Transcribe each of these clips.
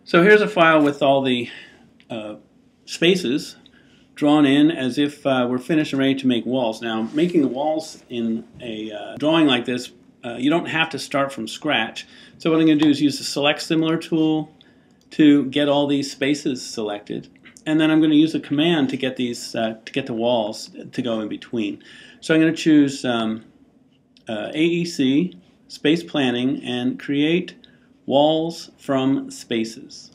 So here's a file with all the spaces drawn in as if we're finished and ready to make walls. Now, making the walls in a drawing like this, you don't have to start from scratch. So what I'm going to do is use the Select Similar tool to get all these spaces selected, and then I'm going to use a command to get these to get the walls to go in between. So I'm going to choose AEC, Space Planning, and create walls from spaces.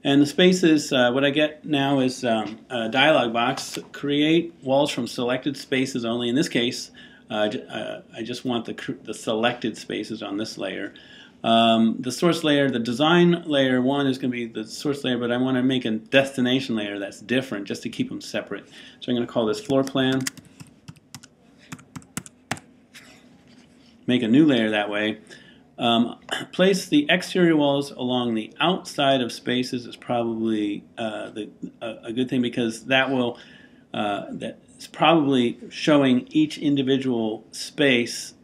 And the spaces, what I get now is a dialog box, create walls from selected spaces only. In this case, I just want the selected spaces on this layer. The source layer, the design layer 1 is going to be the source layer, but I want to make a destination layer that's different just to keep them separate. So I'm going to call this floor plan. Make a new layer that way. Place the exterior walls along the outside of spaces is probably a good thing, because that will that's probably showing each individual space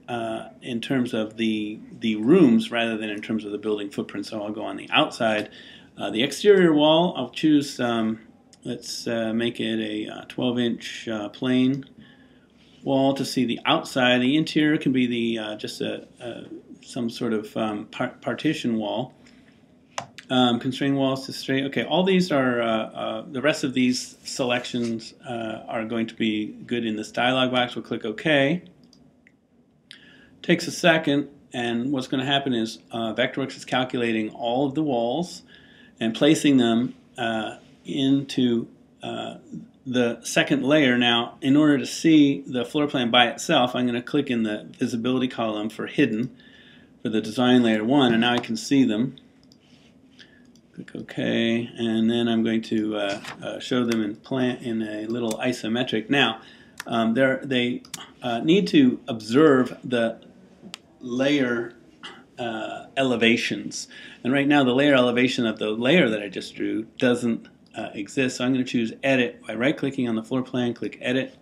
in terms of the rooms rather than in terms of the building footprint. So I'll go on the outside. The exterior wall, I'll choose, let's make it a 12-inch plain wall to see the outside. The interior can be the just some sort of partition wall. Constrain walls to straight. Okay, all these are the rest of these selections are going to be good in this dialog box. We'll click OK. Takes a second, and what's going to happen is Vectorworks is calculating all of the walls and placing them into the second layer. Now, in order to see the floor plan by itself, I'm going to click in the visibility column for hidden for the design layer 1, and now I can see them. Click OK, and then I'm going to show them in a little isometric. Now, they need to observe the layer elevations, and right now the layer elevation of the layer that I just drew doesn't exist. So I'm going to choose Edit by right-clicking on the floor plan, click Edit,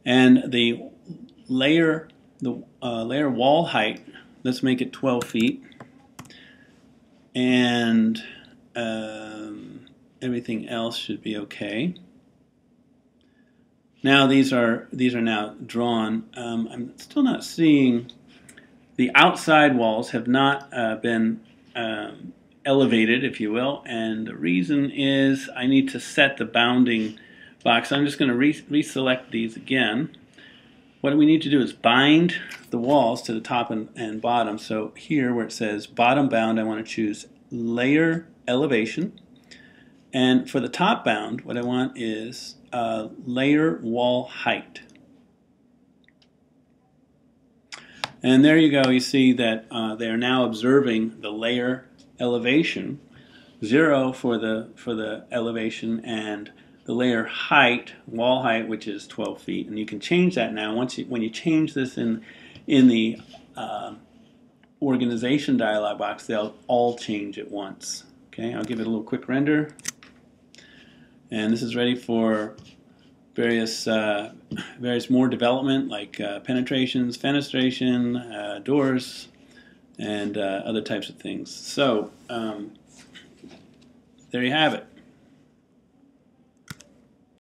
and the layer wall height, let's make it 12 feet, and everything else should be okay. Now these are now drawn. I'm still not seeing the outside walls have not been elevated, if you will, and the reason is I need to set the bounding box. I'm just going to reselect these again. What we need to do is bind the walls to the top and bottom. So here where it says bottom bound, I want to choose layer elevation, and for the top bound what I want is layer wall height. And there you go. You see that they are now observing the layer elevation, 0 for the elevation, and the layer height, wall height, which is 12 feet. And you can change that now. When you change this in the organization dialog box, they'll all change at once. Okay, I'll give it a little quick render, and this is ready for various more development, like penetrations, fenestration, doors, and other types of things. So there you have it.